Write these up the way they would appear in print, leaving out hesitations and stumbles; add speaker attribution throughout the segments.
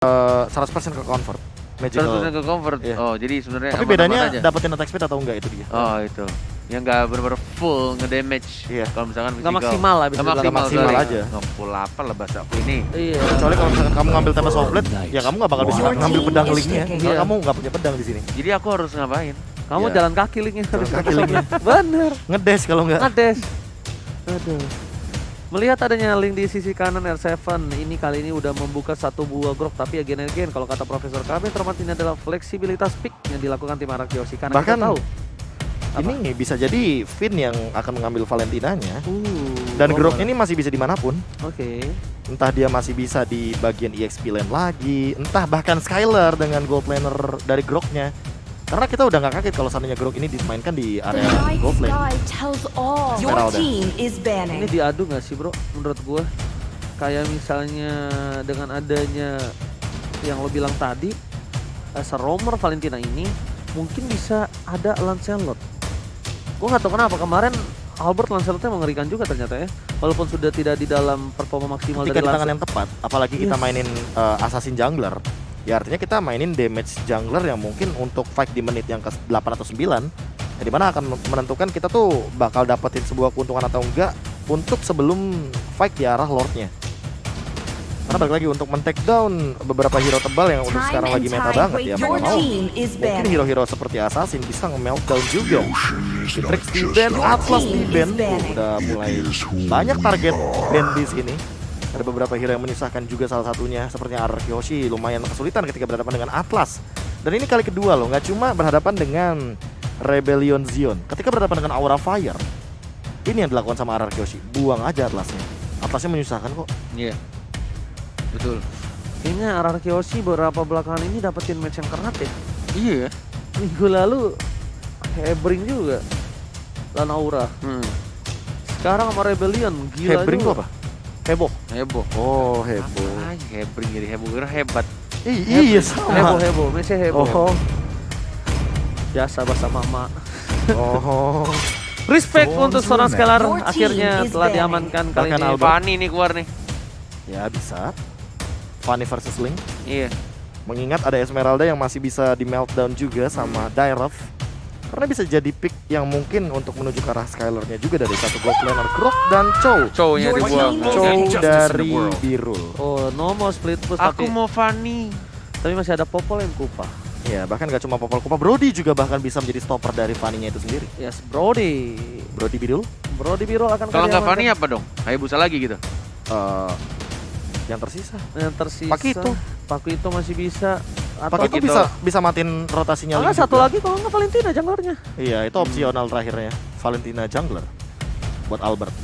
Speaker 1: 100% ke convert. Magical.
Speaker 2: 100% ke convert.
Speaker 1: Iya.
Speaker 2: Oh, jadi sebenarnya
Speaker 1: Tapi bedanya dapetin attack speed atau enggak itu dia.
Speaker 2: Oh, itu. Yang nggak benar-benar full ngedamage.
Speaker 1: Iya.
Speaker 2: Kalau misalkan
Speaker 3: Nggak maksimal lah, bisa
Speaker 2: nggak
Speaker 1: maksimal
Speaker 2: kali.
Speaker 1: aja.
Speaker 2: Nge-full apa lah bahasa aku ini.
Speaker 3: Iya.
Speaker 1: Kecuali kalau misalkan kamu ngambil tema Soulblade, ya kamu nggak bakal bisa ngambil pedang linknya. Karena
Speaker 3: Iya.
Speaker 1: kamu nggak punya pedang di sini.
Speaker 2: Jadi aku harus ngapain?
Speaker 3: Kamu
Speaker 1: Iya.
Speaker 3: jalan kaki linknya.
Speaker 1: Jalan kaki linknya.
Speaker 3: Bener.
Speaker 1: Ngedash kalau nggak.
Speaker 3: Ngades. Aduh. Melihat adanya link di sisi kanan R7, ini kali ini udah membuka satu buah grok. Tapi again kalau kata Profesor KB, termat ini adalah fleksibilitas pick yang dilakukan tim Arak Yoshi. Karena
Speaker 1: Bahkan
Speaker 3: kita tahu
Speaker 1: ini bisa jadi Finn yang akan mengambil Valentinanya. Dan
Speaker 3: oh,
Speaker 1: grok ini masih bisa dimanapun.
Speaker 3: Oke.
Speaker 1: Entah dia masih bisa di bagian EXP lane lagi, entah bahkan Skylar dengan gold laner dari groknya. Karena kita udah nggak kaget kalau seandainya grok ini dimainkan di area gold lane.
Speaker 4: Your team is
Speaker 3: Ini
Speaker 4: banning.
Speaker 3: diadu nggak sih bro? Menurut gua kayak misalnya dengan adanya yang lo bilang tadi, Romer Valentina ini mungkin bisa ada Lancelot. Gua nggak tahu kenapa kemarin Albert Lancelotnya mengerikan juga ternyata ya. Walaupun sudah tidak di dalam performa maksimal
Speaker 1: Ketika
Speaker 3: dari
Speaker 1: di tangan
Speaker 3: Lancelot.
Speaker 1: yang tepat, apalagi kita
Speaker 3: Yes.
Speaker 1: mainin assassin jungler, ya artinya kita mainin damage jungler yang mungkin untuk fight di menit yang ke-8 atau 9, ya dimana akan menentukan kita tuh bakal dapetin sebuah keuntungan atau enggak untuk sebelum fight di arah lordnya. Karena balik lagi untuk men-take down beberapa hero tebal yang udah sekarang lagi meta banget ya, mau
Speaker 4: Your
Speaker 1: nggak mau.
Speaker 4: team is
Speaker 1: Mungkin
Speaker 4: banning.
Speaker 1: hero-hero seperti assassin bisa nge-meltdown juga. Trix di ban, Atlas di ban, udah mulai banyak target ban di sini. Ada beberapa hero yang menyusahkan juga, salah satunya sepertinya Arak Yoshi lumayan kesulitan ketika berhadapan dengan Atlas. Dan ini kali kedua loh, nggak cuma berhadapan dengan Rebellion Zion. Ketika berhadapan dengan Aura Fire, ini yang dilakukan sama Arak Yoshi. Buang aja Atlasnya. Atlasnya menyusahkan kok.
Speaker 2: Iya. Betul.
Speaker 3: Kayaknya Arak Yoshi beberapa belakangan ini dapetin match yang kerat ya.
Speaker 2: Iya.
Speaker 3: Minggu lalu Hebring juga lawan Aura. Sekarang sama Rebellion gila
Speaker 1: Hebring
Speaker 3: juga.
Speaker 1: tuh apa? Heboh.
Speaker 2: Heboh.
Speaker 1: Oh, heboh.
Speaker 2: Apalagi Hebring jadi heboh, kira hebat.
Speaker 1: Iya sama.
Speaker 3: Heboh, matchnya heboh.
Speaker 1: Oh,
Speaker 3: Jasa bahasa mama.
Speaker 1: oh.
Speaker 3: Respect untuk seorang Scalar,
Speaker 4: Your team
Speaker 3: akhirnya
Speaker 4: is
Speaker 3: telah
Speaker 4: banning.
Speaker 3: diamankan kali
Speaker 1: Bahkan
Speaker 3: ini.
Speaker 1: Albert.
Speaker 2: Fanny nih keluar nih.
Speaker 1: Ya bisa. Fanny versus Link.
Speaker 2: Iya.
Speaker 1: Mengingat ada Esmeralda yang masih bisa di meltdown juga sama Dyref. Karena bisa jadi pick yang mungkin untuk menuju ke arah Skylarnya juga dari satu gold laner Grok dan Chow.
Speaker 2: Chow-nya
Speaker 4: Your
Speaker 2: dibuang.
Speaker 4: team is
Speaker 1: Chow
Speaker 4: Injustice
Speaker 1: dari Birul.
Speaker 3: Oh, no more split push
Speaker 2: Aku
Speaker 3: tapi,
Speaker 2: mau Fanny.
Speaker 3: tapi masih ada Popol yang Kupa.
Speaker 1: Ya bahkan gak cuma Popol Kupa, Brody juga bahkan bisa menjadi stopper dari Fanny-nya itu sendiri.
Speaker 3: Yes, Brody.
Speaker 1: Brody Birul.
Speaker 3: Brody Biro akan
Speaker 2: Kalau nggak
Speaker 3: diamankan.
Speaker 2: Fanny apa dong? Hayabusa lagi gitu.
Speaker 1: Yang tersisa.
Speaker 3: Yang tersisa.
Speaker 1: Pakito.
Speaker 3: Pakito masih bisa. Atau
Speaker 1: Pakai itu
Speaker 2: gitu.
Speaker 1: bisa matiin rotasinya
Speaker 3: Enggak,
Speaker 1: Link
Speaker 3: satu
Speaker 1: juga.
Speaker 3: lagi kalau nggak Valentina junglernya.
Speaker 1: Iya, itu opsional terakhirnya. Valentina Jungler buat Albert.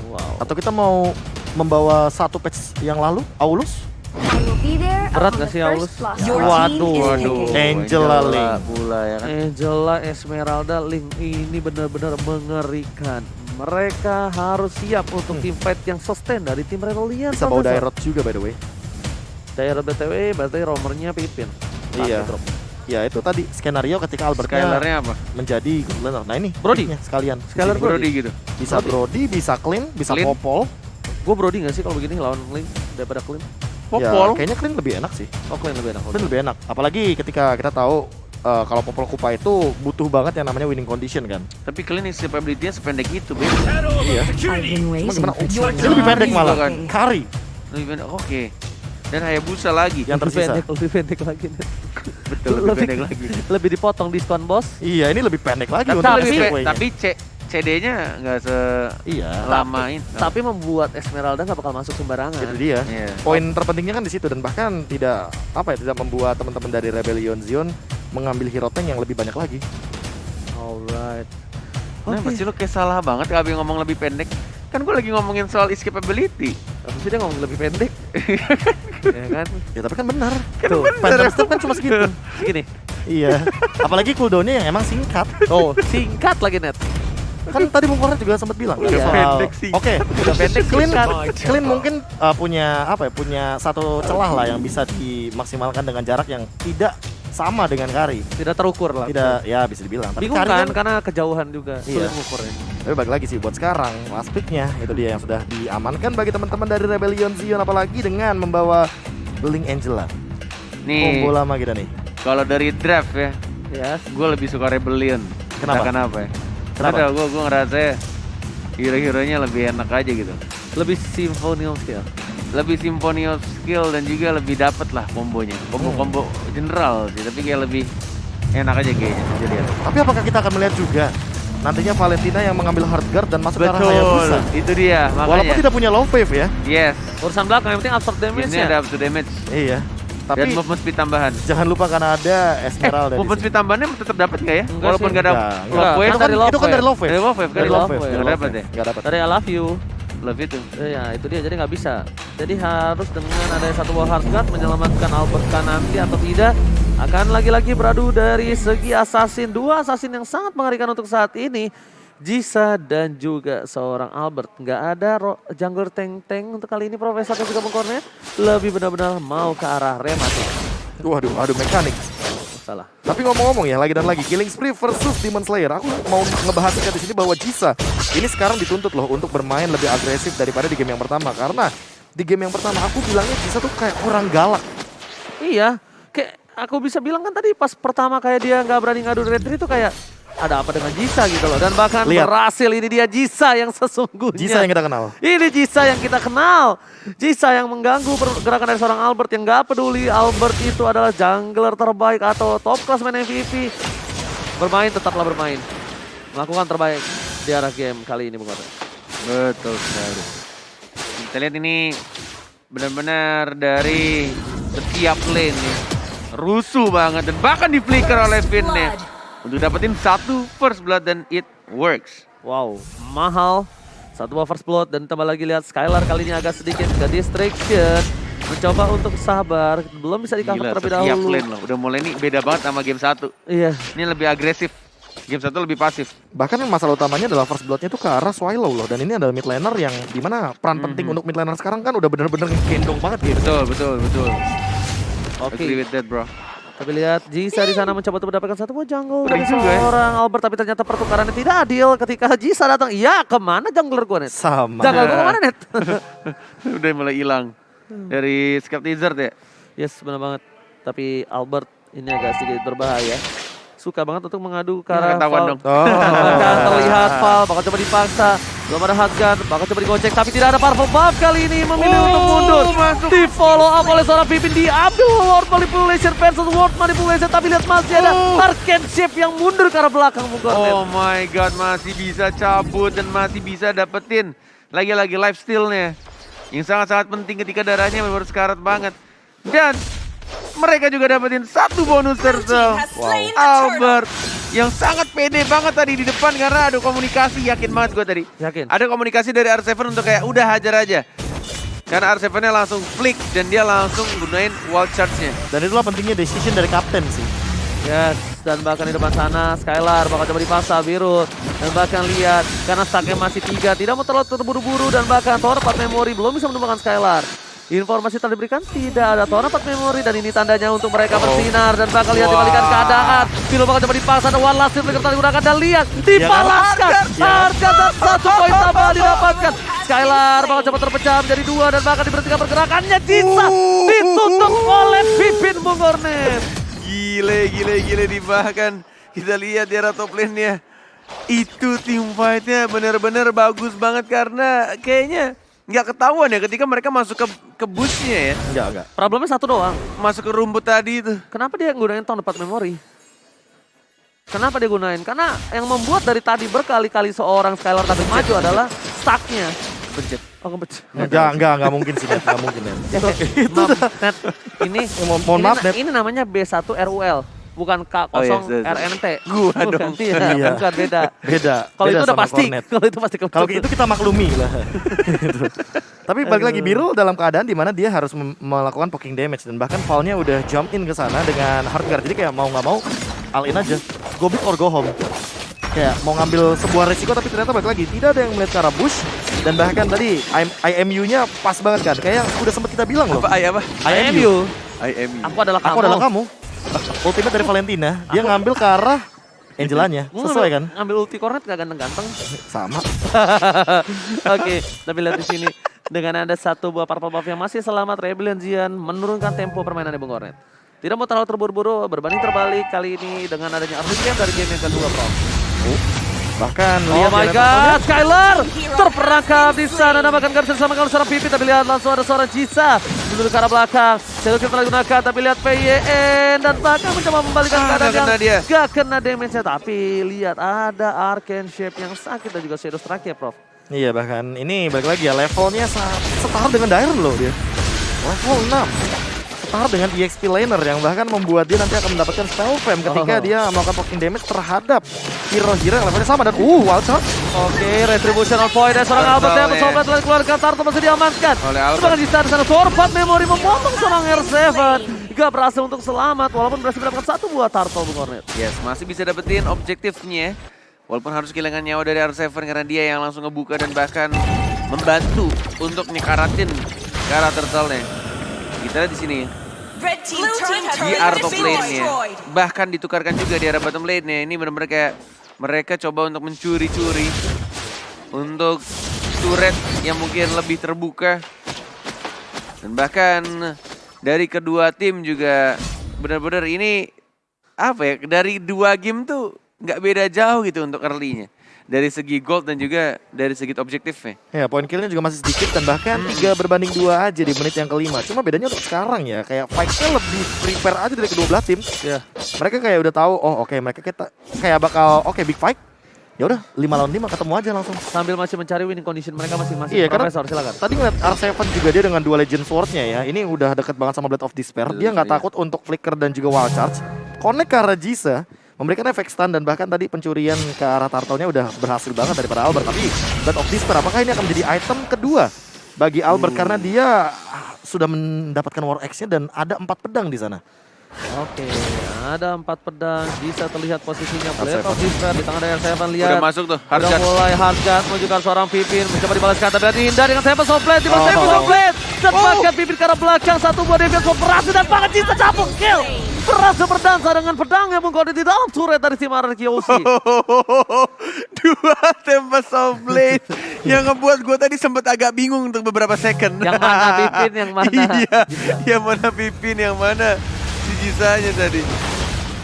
Speaker 3: Wow.
Speaker 1: Atau kita mau membawa satu patch yang lalu, Aulus?
Speaker 3: Berat nggak sih Aulus?
Speaker 4: Your
Speaker 1: Waduh,
Speaker 4: team is
Speaker 1: waduh.
Speaker 4: picking.
Speaker 1: Angela Link.
Speaker 2: Pula ya kan.
Speaker 3: Angela, Esmeralda, Link ini benar-benar mengerikan. Mereka harus siap untuk team fight yang sustain dari tim Rebellion.
Speaker 1: Bisa bawa Dairot juga by the way.
Speaker 3: Daerah BTW berarti romernya Pipin.
Speaker 1: Iya.
Speaker 3: Drop.
Speaker 1: Ya itu tadi skenario ketika Albert
Speaker 2: Skylarnya apa?
Speaker 1: menjadi gold laner. Nah ini
Speaker 3: Brody.
Speaker 1: picknya sekalian.
Speaker 3: Skylar
Speaker 1: Di sini.
Speaker 2: Brody gitu.
Speaker 1: Bisa Brody, bisa Clean, bisa
Speaker 2: Clean.
Speaker 1: Popol.
Speaker 3: Gue Brody nggak sih kalau begini lawan Link daripada Clean?
Speaker 1: Ya,
Speaker 2: Popol.
Speaker 1: kayaknya Clean lebih enak sih.
Speaker 3: Oh Clean lebih enak.
Speaker 1: Clean lebih enak. Apalagi ketika kita tahu kalau Popol Kupa itu butuh banget yang namanya winning condition kan.
Speaker 2: Tapi clean capability-nya sependek itu, Beb.
Speaker 1: Iya.
Speaker 4: I've been
Speaker 1: Cuma
Speaker 4: raising.
Speaker 1: gimana?
Speaker 4: Your
Speaker 1: Dia lebih
Speaker 4: team
Speaker 1: pendek
Speaker 4: is
Speaker 1: malah.
Speaker 4: picking.
Speaker 1: Kari
Speaker 2: Lebih pendek. Oke. Dan Hayabusa lagi.
Speaker 1: yang tersisa.
Speaker 3: Lebih pendek lagi.
Speaker 2: Betul, lebih pendek lagi.
Speaker 3: Lebih dipotong diskon bos.
Speaker 1: Iya, ini lebih pendek lagi untuk
Speaker 2: Tapi
Speaker 1: gateway-nya.
Speaker 2: tapi CD-nya nggak
Speaker 1: Iya.
Speaker 2: selama ini.
Speaker 3: Tapi membuat Esmeralda nggak bakal masuk sembarangan.
Speaker 1: Itu dia.
Speaker 2: Iya.
Speaker 1: Poin terpentingnya kan di situ dan bahkan tidak tidak membuat teman-teman dari Rebellion Zion mengambil hero tank yang lebih banyak lagi.
Speaker 3: Alright.
Speaker 2: Nah, pasti lu kayak salah banget Abi ngomong lebih pendek. Kan gue lagi ngomongin soal escapability.
Speaker 3: Tapi sih dia ngomong lebih pendek. Ya kan?
Speaker 1: Ya tapi kan benar.
Speaker 3: Tuh,
Speaker 1: Phantom Step kan cuma segitu.
Speaker 3: segini.
Speaker 1: Iya. Apalagi cooldownnya yang emang singkat.
Speaker 3: Oh, singkat lagi net.
Speaker 1: Kan tadi Bung Kornet juga sempat bilang.
Speaker 3: Udah
Speaker 1: soal-
Speaker 2: pendek sih.
Speaker 1: Oke.
Speaker 3: Udah pendek
Speaker 1: Clean,
Speaker 3: singkat.
Speaker 1: Clean mungkin punya punya satu celah lah yang bisa dimaksimalkan dengan jarak yang tidak sama dengan Kari.
Speaker 3: Tidak terukur lah.
Speaker 1: Tidak, ya bisa dibilang. Tapi
Speaker 3: Bingung
Speaker 1: Kari
Speaker 3: kan karena kejauhan juga
Speaker 1: Iya.
Speaker 3: sulit ngukurnya.
Speaker 1: Tapi balik lagi sih buat sekarang last pick-nya itu dia yang sudah diamankan bagi teman-teman dari Rebellion Zion, apalagi dengan membawa Bling Angela.
Speaker 2: Nih,
Speaker 1: Combo lama kita nih.
Speaker 2: kalau dari draft ya,
Speaker 3: Yes.
Speaker 2: gue lebih suka Rebellion.
Speaker 1: Kenapa?
Speaker 2: Entah kenapa ya.
Speaker 1: Kenapa?
Speaker 2: Gue ngerasa hero-heronya lebih enak aja gitu.
Speaker 3: Lebih symphony of skill.
Speaker 2: Lebih symphony of skill dan juga lebih dapet lah kombonya. Combo general sih, tapi kayak lebih enak aja kayaknya. Jadi ya.
Speaker 1: Tapi apakah kita akan melihat juga nantinya Valentina yang mengambil hard guard dan masuk ke arah Hayabusa?
Speaker 2: Itu dia makanya.
Speaker 1: Walaupun tidak punya low wave ya.
Speaker 2: Yes,
Speaker 3: Urusan belakang yang penting absorb
Speaker 2: ini
Speaker 3: damage-nya.
Speaker 2: ada up to damage
Speaker 1: Iya.
Speaker 2: dan
Speaker 1: Tapi
Speaker 2: movement speed tambahan.
Speaker 1: jangan lupa karena ada Esmeralda di
Speaker 2: Movement
Speaker 1: sini.
Speaker 2: speed tambahannya tetap dapat nggak ya?
Speaker 3: Enggak
Speaker 2: Walaupun
Speaker 3: sih.
Speaker 2: nggak ada
Speaker 1: Enggak,
Speaker 2: love
Speaker 3: enggak.
Speaker 2: wave.
Speaker 3: Kan dari love
Speaker 1: Itu kan dari low wave.
Speaker 2: Dari love wave,
Speaker 3: Dari love wave.
Speaker 2: Nggak dapat ya?
Speaker 1: Nggak dapat.
Speaker 3: Dari I love you.
Speaker 2: Love itu.
Speaker 3: Ya itu dia, jadi nggak bisa. Jadi harus dengan adanya satu buah hard guard menyelamatkan Albertka nanti atau tidak. Akan lagi-lagi beradu dari segi assassin. Dua assassin yang sangat mengerikan untuk saat ini. Jisa dan juga seorang Albert. Nggak ada jungler tank-tank untuk kali ini Profesor dan juga Bengkornya. Lebih benar-benar mau ke arah Rematik.
Speaker 1: Waduh, adu mekanik.
Speaker 3: Salah.
Speaker 1: Tapi ngomong-ngomong ya, lagi dan lagi Killing Spree versus Demon Slayer. Aku mau ngebahas di sini bahwa Jisa ini sekarang dituntut loh untuk bermain lebih agresif daripada di game yang pertama. Karena di game yang pertama aku bilangnya Jisa tuh kayak kurang galak.
Speaker 3: Iya, kayak aku bisa bilang kan tadi pas pertama kayak dia nggak berani ngadu retri itu kayak ada apa dengan Jisa gitu loh. Dan bahkan
Speaker 1: Lihat.
Speaker 3: berhasil, ini dia Jisa yang sesungguhnya.
Speaker 1: Jisa yang kita kenal.
Speaker 3: Ini Jisa yang kita kenal. Jisa yang mengganggu pergerakan dari seorang Albert yang nggak peduli Albert itu adalah jungler terbaik atau top class main MVP. Bermain tetaplah bermain. Melakukan terbaik di arah game kali ini Bung Kota.
Speaker 2: Betul sekali. Kita lihat ini benar-benar dari setiap lane nih. Rusuh banget dan bahkan di flicker oleh Finn nih. Untuk dapetin satu first blood dan it works.
Speaker 3: Wow, mahal. Satu buah first blood dan tambah lagi lihat Skylar kali ini agak sedikit ke distraction. Mencoba untuk sabar, belum bisa di-cover
Speaker 2: Gila,
Speaker 3: terlebih
Speaker 2: setiap
Speaker 3: dahulu.
Speaker 2: lane loh. Udah mulai nih beda banget sama game 1.
Speaker 3: Iya,
Speaker 2: Ini lebih agresif. Game 1 lebih pasif.
Speaker 1: Bahkan masalah utamanya adalah first bloodnya itu ke arah Swallow loh. Dan ini adalah mid laner yang dimana peran penting untuk mid laner sekarang kan udah bener-bener ngegendong banget gitu.
Speaker 2: Betul.
Speaker 3: oke.
Speaker 2: Agree with that, bro.
Speaker 3: Tapi lihat Jisa di sana mencoba untuk mendapatkan satu buah jungle dari
Speaker 2: Juga ya.
Speaker 3: seorang Albert, tapi ternyata pertukarannya tidak adil ketika Jisa datang. Iya, kemana jungler gua net?
Speaker 1: Sama.
Speaker 3: Jungler gua kemana net?
Speaker 2: Udah mulai hilang dari Skeptizer ya.
Speaker 3: Yes, benar banget. Tapi Albert ini agak sedikit berbahaya. Suka banget untuk mengadu ke
Speaker 2: Ini
Speaker 3: arah
Speaker 2: ketahuan
Speaker 3: Val.
Speaker 2: dong.
Speaker 1: Oh.
Speaker 3: Bahkan terlihat Val, bakal coba dipaksa. Belum ada hot gun, bakal coba digocek. Tapi tidak ada powerful buff kali ini. Memilih untuk mundur.
Speaker 2: Masuk.
Speaker 3: Di follow up oleh seorang Pipin. Diambil World Manipulation versus World Manipulation. Tapi lihat masih ada Arcane Shape yang mundur ke arah belakang.
Speaker 2: Oh my god, masih bisa cabut dan masih bisa dapetin lagi-lagi lifesteal-nya. Yang sangat-sangat penting ketika darahnya baru sekarat banget. Dan mereka juga dapetin satu bonus turtle. Albert yang sangat pede banget tadi di depan karena ada komunikasi, yakin banget gue tadi.
Speaker 3: Yakin.
Speaker 2: Ada komunikasi dari R7 untuk kayak udah hajar aja. Karena R7-nya langsung flick dan dia langsung gunain wall charge-nya.
Speaker 1: Dan itulah pentingnya decision dari kapten sih.
Speaker 3: Yes, dan bahkan di depan sana Skylar bakal coba dipaksa biru. Dan bahkan lihat, karena stacknya masih 3, tidak mau terlalu terburu-buru. Dan bahkan Tower 4 Memory belum bisa menemukan Skylar. Informasi telah diberikan, tidak ada Tower 4 Memory. Dan ini tandanya untuk mereka bersinar. Dan bakal lihat dibalikan keadaan. Biru bakal coba dipaksa, ada one last flicker telah digunakan. Dan lihat, dipalaskan. Harga dan 1 poin tambahan didapatkan. Skylar bakal coba terpecah menjadi 2. Dan bahkan diberhentikan pergerakannya. Jisa ditutup oleh Pipin Bung Hornet.
Speaker 2: Gile di bahkan kita lihat di arah top lane-nya. Itu team fight-nya bener-bener bagus banget karena kayaknya nggak ketahuan ya ketika mereka masuk ke bush-nya ya.
Speaker 1: Enggak.
Speaker 3: Problemnya satu doang.
Speaker 2: Masuk ke rumput tadi itu.
Speaker 3: Kenapa dia gunain Tower 4 Memory? Kenapa dia gunain? Karena yang membuat dari tadi berkali-kali seorang Skylar tadi maju adalah stacknya.
Speaker 2: Pencet.
Speaker 3: Oh, kebetulan.
Speaker 1: Enggak mungkin sih, Net. Enggak mungkin, Net.
Speaker 3: Itu Net, ini
Speaker 1: Mohon maaf, Net.
Speaker 3: ini namanya B1 RUL, bukan K0
Speaker 2: Oh, yes.
Speaker 3: RNT.
Speaker 2: Gua
Speaker 3: Bukan,
Speaker 2: dong.
Speaker 3: iya, bukan beda.
Speaker 1: Beda.
Speaker 3: Kalau
Speaker 1: Beda
Speaker 3: itu udah
Speaker 1: sama
Speaker 3: pasti,
Speaker 1: Cornet.
Speaker 3: kalau itu pasti.
Speaker 1: Kalau itu kita maklumi lah. Gitu. Tapi balik lagi Biru dalam keadaan dimana dia harus melakukan poking damage dan bahkan Val-nya udah jump in ke sana dengan hard guard. Jadi kayak mau nggak mau all in aja. Go big or go home. Kayak mau ngambil sebuah resiko tapi ternyata balik lagi tidak ada yang melihat ke arah bush dan bahkan tadi IMU-nya pas banget kan. Kayak udah sempat kita bilang loh.
Speaker 2: Apa?
Speaker 3: IMU.
Speaker 2: IMU.
Speaker 3: Aku adalah kamu.
Speaker 1: Aku adalah kamu. Ultimate dari Valentina, dia ngambil ke arah Angelanya. Sesuai kan?
Speaker 3: Ngambil ulti cornet gak ganteng-ganteng.
Speaker 1: Sama.
Speaker 3: Oke, tapi lihat di sini. Dengan ada satu buah purple buff yang masih selamat, Rebellion Zion menurunkan tempo permainannya Bung Kornet. Tidak mau terlalu terburu-buru, berbanding terbalik kali ini dengan adanya early game dari game yang kedua, Prof.
Speaker 1: Bahkan
Speaker 3: Oh
Speaker 1: lihat
Speaker 3: my
Speaker 1: ya,
Speaker 3: god, Skylar terperangkap di sana dan bahkan gak bisa diselamatkan oleh seorang Pipi, tapi lihat langsung ada seorang Jisa menuju ke arah belakang. Skill kita gunakan, tapi lihat PYN dan bahkan mencoba membalikan keadaan
Speaker 2: gak kena dia.
Speaker 3: gak kena damage-nya, tapi lihat ada Arcane Shape yang sakit dan juga Shadow Strike ya, Prof.
Speaker 1: Iya, bahkan ini balik lagi ya, levelnya setara dengan Dire loh dia. Level 6. Setara dengan EXP laner yang bahkan membuat dia nanti akan mendapatkan spell fam ketika dia melakukan poking damage terhadap hero-hero yang levelnya sama dan wild shot.
Speaker 3: Oke, retribution on point dari seorang Albert yang mencoba telah keluarkan Tarto masih diamankan.
Speaker 2: Oleh Albert.
Speaker 3: Sebagai Jisa di sana, Sorpat Memory memotong seorang R7. Gak berhasil untuk selamat walaupun berhasil mendapatkan satu buah Tarto, Bung Kornet.
Speaker 2: Yes, masih bisa dapetin objektifnya. Walaupun harus kehilangan nyawa dari R7 karena dia yang langsung ngebuka dan bahkan membantu untuk nyekaratin ke arah turtle-nya. Kita lihat di sini.
Speaker 4: Red team turret has
Speaker 2: Di
Speaker 4: been
Speaker 2: art top lane-nya.
Speaker 4: destroyed.
Speaker 2: Bahkan ditukarkan juga di arah bottom lane-nya. Ini benar-benar kayak mereka coba untuk mencuri-curi. Untuk turret yang mungkin lebih terbuka. Dan bahkan dari kedua tim juga benar-benar ini apa ya, dari dua game tuh nggak beda jauh gitu untuk early-nya. Dari segi gold dan juga dari segi objektifnya.
Speaker 1: Ya, poin killnya juga masih sedikit dan bahkan 3-2 aja di menit yang kelima. Cuma bedanya untuk sekarang ya, kayak fight-nya lebih prepare aja dari kedua belah tim.
Speaker 3: Ya.
Speaker 1: Mereka kayak udah tahu, oh oke, mereka kita kayak bakal big fight. Ya udah 5 lawan 5 ketemu aja langsung.
Speaker 3: Sambil masih mencari winning condition mereka masing-masing.
Speaker 1: Iya, karena
Speaker 3: Profesor, silakan.
Speaker 1: tadi ngeliat R7 juga dia dengan 2 Legend Sword-nya ya. Ini udah deket banget sama Blade of Despair. Dia nggak takut untuk flicker dan juga wild charge. Connect ke arah Jisa, memberikan efek stun dan bahkan tadi pencurian ke arah turtle-nya udah berhasil banget daripada Albert. Tapi Blade of Despair, apakah ini akan menjadi item kedua bagi Albert karena dia sudah mendapatkan War Axe-nya dan ada 4 pedang di sana.
Speaker 3: Oke, ada 4 pedang, bisa terlihat posisinya.
Speaker 1: R7.
Speaker 3: Blade of Despair di tangan dari R7, lihat.
Speaker 2: Udah masuk tuh,
Speaker 3: Udah
Speaker 2: Hardshot.
Speaker 3: mulai Hardshot menunjukkan seorang Pipin, mencoba dibalaskan, tapi dihindar dengan Seven Softblade, dibalas
Speaker 1: Oh.
Speaker 3: Seven Softblade. Dan bahkan Pipin ke arah belakang, satu buah Deviant berhasil dan bahkan Jisa cabut kill. Berhasil berdansa dengan pedangnya Bung Kornet di dalam turret dari tim RRQC.
Speaker 2: Dua tembak soft blade yang ngebuat gue tadi sempet agak bingung untuk beberapa second.
Speaker 3: Yang mana Pipin, yang mana
Speaker 2: Iya,
Speaker 3: Jisa.
Speaker 2: yang mana Pipin, yang mana si Jisanya tadi.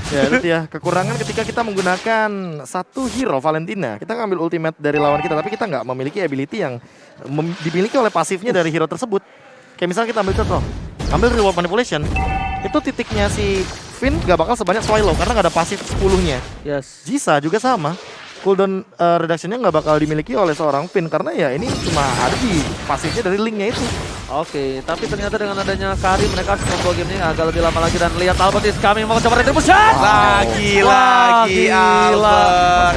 Speaker 1: Ya itu ya, kekurangan ketika kita menggunakan satu hero Valentina. Kita ngambil ultimate dari lawan kita, tapi kita nggak memiliki ability yang dimiliki oleh pasifnya dari hero tersebut. Kayak misalnya kita ambil contoh, ambil reward manipulation. Itu titiknya si Finn gak bakal sebanyak Swallow karena gak ada pasif 10-nya.
Speaker 3: Yes.
Speaker 1: Jisa juga sama. Cooldown reduction-nya gak bakal dimiliki oleh seorang Finn karena ya ini cuma ada di pasifnya dari link-nya itu.
Speaker 3: Oke, tapi ternyata dengan adanya Karim mereka harus membawa game ini agak lebih lama lagi dan lihat Albert is coming mau coba retribution.
Speaker 2: Lagi
Speaker 3: Wah, gila.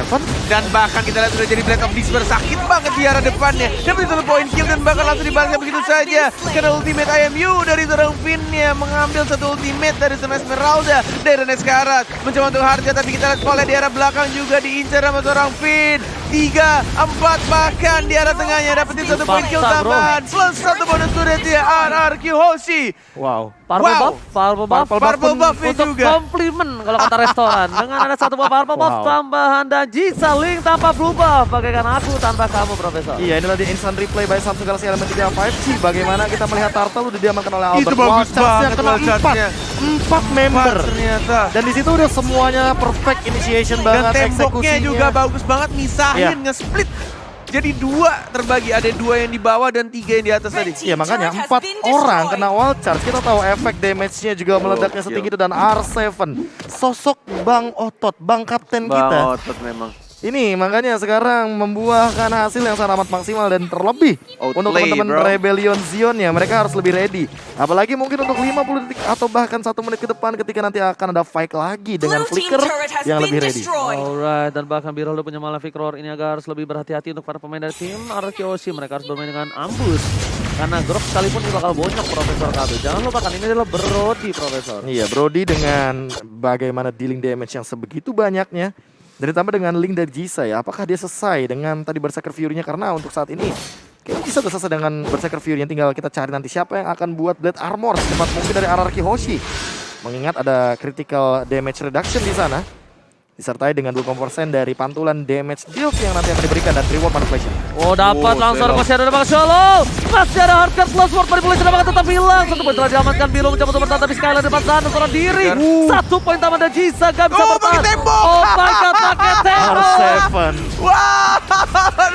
Speaker 2: Albert. Dan bahkan kita lihat sudah jadi Blade of Despair, sakit banget di arah depannya. Dapat satu poin kill dan bahkan langsung dibalaskan begitu saja. Karena ultimate IMU dari seorang Finn-nya mengambil satu ultimate dari seorang Esmeralda dari Neskarat. Mencoba untuk harga tapi kita lihat Cole di arah belakang juga diincar sama seorang Finn. 3, 4 bahkan di arah tengahnya dapetin satu poin kill
Speaker 3: Paksa, bro.
Speaker 2: tambahan. Plus satu bonus turret ya RRQ Hoshi.
Speaker 1: Wow.
Speaker 3: Purple
Speaker 2: Wow.
Speaker 3: buff, purple buff,
Speaker 2: Purple buff-nya
Speaker 3: untuk
Speaker 2: juga.
Speaker 3: komplimen kalau kata restoran. Dengan ada satu buah purple buff
Speaker 1: Wow.
Speaker 3: tambahan dan Jisa Link tanpa blue buff. Bagaikan aku tanpa kamu, Profesor.
Speaker 1: Iya, inilah di instant replay by Samsung Galaxy Element 3 5G. Bagaimana kita melihat Turtle udah diamankan oleh Albert.
Speaker 2: Itu bagus
Speaker 1: Wild Charge-nya
Speaker 2: banget
Speaker 1: kena
Speaker 2: wild charge-nya.
Speaker 1: 4 member.
Speaker 2: Ternyata.
Speaker 1: Dan di situ udah semuanya perfect initiation
Speaker 2: Dan
Speaker 1: banget,
Speaker 2: temboknya
Speaker 1: eksekusinya.
Speaker 2: juga bagus banget, misahin,
Speaker 1: Iya.
Speaker 2: nge-split. Jadi 2 terbagi, ada 2 yang di bawah dan 3 yang di atas tadi.
Speaker 1: Iya, makanya 4 orang kena wild charge. Kita tahu efek damage-nya juga meledaknya setinggi itu. Dan R7, sosok Bang Otot, Bang Kapten kita.
Speaker 2: Otot memang.
Speaker 1: Ini makanya sekarang membuahkan hasil yang sangat amat maksimal dan terlebih
Speaker 2: Outplay,
Speaker 1: untuk teman-teman
Speaker 2: bro.
Speaker 1: Rebellion Zion ya, mereka harus lebih ready. Apalagi mungkin untuk 50 detik atau bahkan 1 menit ke depan ketika nanti akan ada fight lagi dengan Flicker yang lebih ready.
Speaker 3: Alright, dan bahkan Birol udah punya Malefic Roar ini agak harus lebih berhati-hati untuk para pemain dari tim RRQC. Mereka harus bermain dengan ambush. Karena Grok sekalipun ini bakal bonyok Profesor Kabe. Jangan lupakan ini adalah Brody, Profesor.
Speaker 1: Iya, Brody dengan bagaimana dealing damage yang sebegitu banyaknya. Dan ditambah dengan link dari Jisa ya, apakah dia selesai dengan tadi Berserker Fury-nya? Karena untuk saat ini kayaknya Jisa udah selesai dengan Berserker Fury, yang tinggal kita cari nanti siapa yang akan buat Blade Armor secepat mungkin dari RRQ Hoshi. Mengingat ada critical damage reduction di sana. disertai dengan 20% dari pantulan damage deal yang nanti akan diberikan dan reward manipulation.
Speaker 3: Oh dapat
Speaker 2: Oh,
Speaker 3: langsung
Speaker 2: Sherlock.
Speaker 3: masih ada Bang Sherlock. Masih ada hardcore plus word manipulation apakah tetap hilang. Satu poin telah diamankan Biru mencoba untuk bertahan tapi Skylar depan sana seorang diri. Satu poin taman dan Jisa gak bisa
Speaker 2: Oh,
Speaker 3: bertahan.
Speaker 2: pakai tembok.
Speaker 3: Oh my god pakai tembok.
Speaker 1: R7.
Speaker 2: Wow,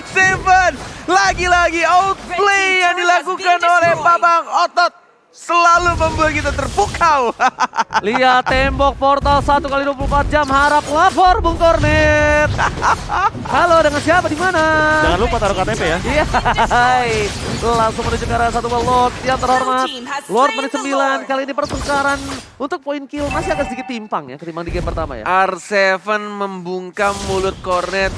Speaker 2: Seven lagi-lagi outplay yang dilakukan oleh Babang Otot selalu membuat kita terpukau.
Speaker 3: Lihat tembok portal 1 kali 24 jam harap lapor Bung Kornet. Halo dengan siapa di mana?
Speaker 1: Jangan lupa taruh KTP ya.
Speaker 3: Iya, hai. Langsung menuju ke arah satu Lord yang terhormat. Lord menit 9 kali ini pertukaran untuk poin kill masih agak sedikit timpang ya ketimbang di game pertama ya.
Speaker 2: R7 membungkam mulut Kornet.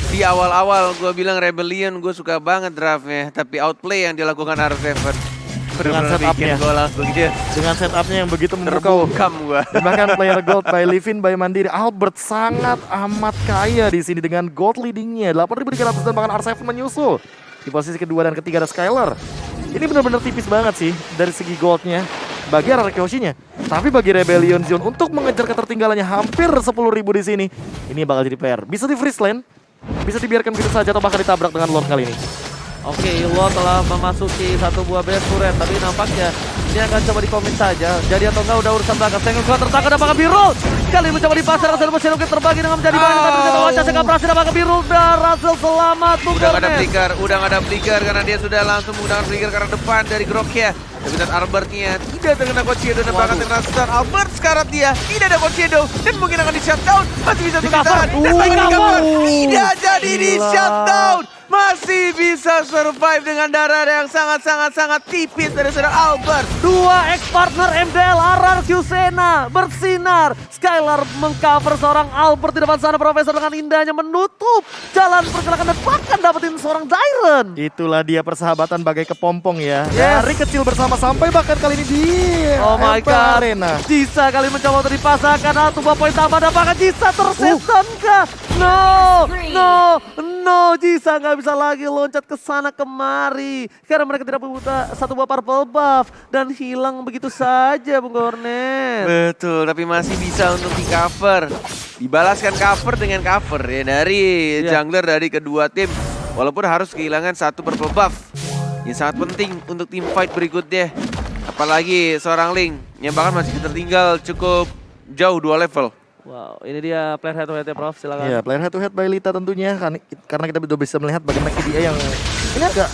Speaker 2: Di awal-awal gue bilang Rebellion gue suka banget draftnya, tapi outplay yang dilakukan R7
Speaker 1: Dengan
Speaker 2: benar-benar
Speaker 1: setupnya.
Speaker 2: bikin gue langsung dia
Speaker 1: Dengan setupnya yang begitu memukau.
Speaker 2: terbungkam gue.
Speaker 1: Dan bahkan player gold by Livin by Mandiri Albert sangat amat kaya di sini dengan gold leadingnya 8.300 dan bahkan R7 menyusul di posisi kedua dan ketiga ada Skylar. Ini benar-benar tipis banget sih dari segi goldnya bagi arah Kyoshinya. Tapi bagi Rebellion Zion untuk mengejar ketertinggalannya hampir 10.000 di sini, ini bakal jadi PR. Bisa di freeze lane, bisa dibiarkan begitu saja atau bahkan ditabrak dengan Lord kali ini.
Speaker 3: Oke, Lord telah memasuki satu buah base turret, tapi nampaknya ini akan coba dikomit saja. Jadi atau enggak udah urusan belakang. Sengok juga tertangkap dan bakal Biru. Kali mencoba dipasar, Rasul masih mungkin terbagi dengan menjadi bahan. Tapi kita wajah Sengok berhasil dan bakal Biru. Dan Rasul selamat.
Speaker 2: Udah gak ada flicker karena dia sudah langsung menggunakan flicker karena depan dari Groknya. Tapi lihat Albertnya tidak terkena Cochedo dan bahkan terkena stun. Albert sekarat dia, tidak ada Cochedo dan mungkin akan di shutdown. Masih bisa untuk ditahan dan lagi di cover. Tidak jadi di
Speaker 1: Gila.
Speaker 2: shutdown. Masih bisa survive dengan darah yang sangat tipis dari seorang Albert.
Speaker 3: Dua ex-partner MDL RRQ Sena bersinar. Skylar mengcover seorang Albert di depan sana. Profesor dengan indahnya menutup jalan pergerakan dan bahkan dapetin seorang Dyron.
Speaker 1: Itulah dia persahabatan bagai kepompong ya.
Speaker 3: Yes.
Speaker 1: Dari kecil bersama sampai bahkan kali ini di
Speaker 3: Oh my
Speaker 1: Elpa
Speaker 3: god.
Speaker 1: Arena.
Speaker 3: Jisa kali mencoba untuk dipasangkan. Satu buah poin tambah dan bahkan Jisa tersetan kah? No. Jisa nggak bisa lagi loncat ke sana kemari. Karena mereka tidak punya satu buah purple buff. Dan hilang begitu saja Bung Kornet.
Speaker 2: Betul, tapi masih bisa untuk di cover. Dibalaskan cover dengan cover ya dari jungler dari kedua tim. Walaupun harus kehilangan satu purple buff. Yang sangat penting untuk tim fight berikutnya. Apalagi seorang Link yang bahkan masih tertinggal cukup jauh 2 level.
Speaker 3: Wow, ini dia player head to head ya Prof, silakan.
Speaker 1: Iya, player head to head by Lita tentunya karena kita sudah bisa melihat bagaimana KDA yang ini agak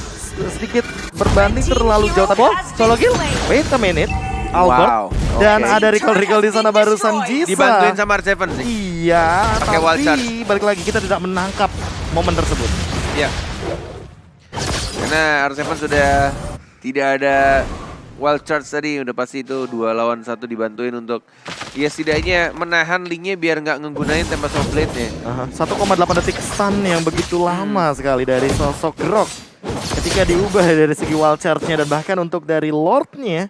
Speaker 1: sedikit berbanding terlalu jauh tapi solo kill. Wait a minute. Albert
Speaker 2: Wow,
Speaker 1: dan
Speaker 2: oke.
Speaker 1: ada recall di sana barusan Jisa.
Speaker 2: Dibantuin sama R7 sih.
Speaker 1: Iya,
Speaker 2: Pakai wall
Speaker 1: tapi
Speaker 2: charge.
Speaker 1: balik lagi kita tidak menangkap momen tersebut.
Speaker 2: Iya. Karena R7 sudah tidak ada wild charge tadi, udah pasti itu 2 lawan 1 dibantuin untuk ya setidaknya menahan linknya biar nggak nggunain Tempest of Blade-nya.
Speaker 1: Aha, 1,8 detik stun yang begitu lama sekali dari sosok Grok. Ketika diubah dari segi wild charge-nya dan bahkan untuk dari Lord-nya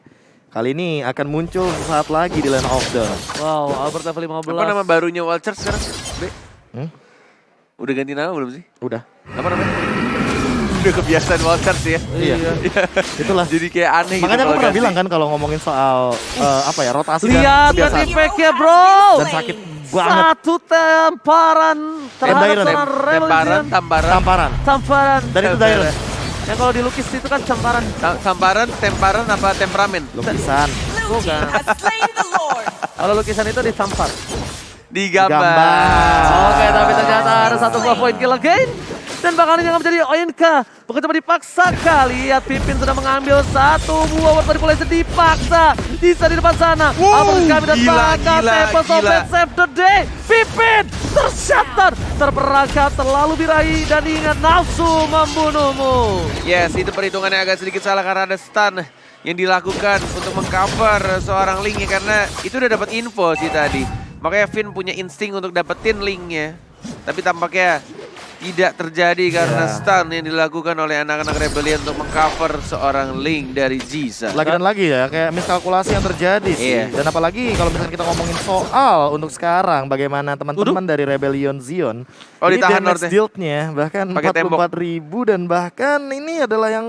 Speaker 1: kali ini akan muncul sesaat lagi di Land of Dawn.
Speaker 3: Wow, Albert level 15.
Speaker 2: Apa nama barunya wild charge sekarang? B?
Speaker 1: Hmm?
Speaker 2: Udah ganti nama belum sih?
Speaker 1: Udah.
Speaker 2: Apa namanya? Udah kebiasaan wild charge ya.
Speaker 1: Iya. Itulah.
Speaker 2: Jadi kayak aneh gitu.
Speaker 1: Makanya aku
Speaker 2: kalau
Speaker 1: pernah
Speaker 2: ganti.
Speaker 1: bilang kan kalau ngomongin soal apa ya rotasi dan
Speaker 3: Lihat
Speaker 1: kebiasaan.
Speaker 3: kan efeknya bro.
Speaker 1: Dan sakit banget.
Speaker 3: Satu temparan terhadap
Speaker 1: Dairon,
Speaker 3: seorang Revolution.
Speaker 2: Tamparan.
Speaker 1: Tamparan.
Speaker 3: Dan
Speaker 1: Dan itu Dairon.
Speaker 3: yang kalau dilukis itu kan camparan.
Speaker 2: Tamparan, temparan apa temperamen?
Speaker 1: Lukisan.
Speaker 4: Blue team has slain the Lord.
Speaker 3: Kalau lukisan itu ditampar.
Speaker 2: Digambar.
Speaker 1: Gambar.
Speaker 3: Oke, tapi ternyata ada satu buah point kill again. Dan bakal ini yang menjadi ONK. Bukan cuma dipaksa kali. Lihat Pipin sudah mengambil satu buah word manipulation dipaksa. Bisa di depan sana. Albert kami dan
Speaker 2: gila,
Speaker 3: bakal
Speaker 2: gila,
Speaker 3: Tempest of
Speaker 2: gila.
Speaker 3: Blade save the day. Pipin tersyatan. Terperangkap terlalu birahi. Dan ingat nafsu membunuhmu.
Speaker 2: Yes, itu perhitungannya agak sedikit salah karena ada stun yang dilakukan untuk mengcover seorang Link karena itu udah dapat info sih tadi. Makanya Finn punya insting untuk dapetin Linknya. Tapi tampaknya tidak terjadi karena stun yang dilakukan oleh anak-anak Rebellion untuk mengcover seorang Link dari Jisa.
Speaker 1: Lagi dan lagi ya, kayak miskalkulasi yang terjadi sih.
Speaker 2: Iya.
Speaker 1: Dan apalagi kalau misalkan kita ngomongin soal untuk sekarang, bagaimana teman-teman dari Rebellion Zion.
Speaker 2: Oh,
Speaker 1: ini
Speaker 2: ditahan
Speaker 1: damage
Speaker 2: Lord-nya.
Speaker 1: dealt-nya bahkan
Speaker 2: Pakai tembok.
Speaker 1: 44.000 dan bahkan ini adalah yang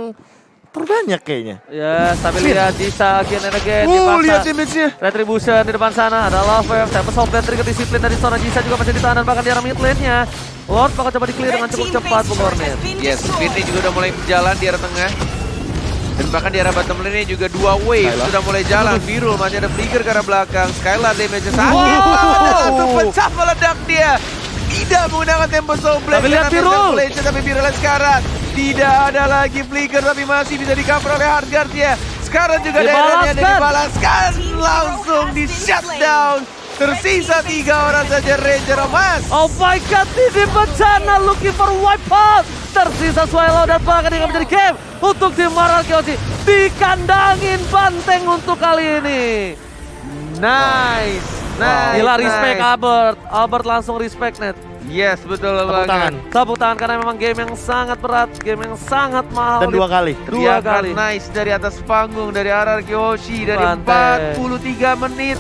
Speaker 1: terbanyak kayaknya.
Speaker 3: Ya, sambil lihat Jisa again and again.
Speaker 2: Lihat
Speaker 3: Dipaksa.
Speaker 2: damage-nya.
Speaker 3: Retribution di depan sana ada Love Wave. Tempest of Death trigger disiplin dari Sona. Jisa juga masih ditahan bahkan di arah mid lane-nya. Lord bakal coba di-clear dengan
Speaker 4: Red
Speaker 3: cukup
Speaker 4: team
Speaker 3: cepat
Speaker 4: base
Speaker 3: Bu
Speaker 4: turret
Speaker 3: Cornet.
Speaker 4: has been
Speaker 2: Yes,
Speaker 4: destroyed.
Speaker 2: Spinny juga udah mulai berjalan di arah tengah. Dan bahkan di arah bottom lane juga 2 wave
Speaker 1: Skylar.
Speaker 2: sudah mulai jalan. Virul masih ada flicker ke arah belakang. Skylar damage-nya sakit.
Speaker 3: Wow.
Speaker 2: Langsung pecah meledak dia. Tidak menggunakan Tempest of Blade.
Speaker 3: Tapi lihat
Speaker 2: karena
Speaker 3: Virul.
Speaker 2: Tempest Blade-nya, tapi Virul sekarang tidak ada lagi flicker tapi masih bisa di-cover oleh Hardguard ya. Sekarang juga daerahnya ada dibalaskan. Langsung di shutdown. Tersisa 3 orang saja Ranger Emas.
Speaker 3: Oh my god, ini bencana looking for wipeout. Tersisa Swallow dan bahkan ini menjadi game untuk tim Maral Kyoshi. Dikandangin banteng untuk kali ini.
Speaker 2: Nice. Nice.
Speaker 3: Gila, respect
Speaker 2: nice.
Speaker 3: Albert. Albert langsung respect net.
Speaker 2: Yes, betul
Speaker 1: Tepuk tangan.
Speaker 2: banget.
Speaker 3: Tepuk tangan karena memang game yang sangat berat, game yang sangat mahal.
Speaker 1: Dan 2 kali.
Speaker 3: Dua
Speaker 2: Teriakan
Speaker 3: kali.
Speaker 2: nice dari atas panggung dari RRQ Hoshi dari
Speaker 3: Banteng.
Speaker 2: 43 menit.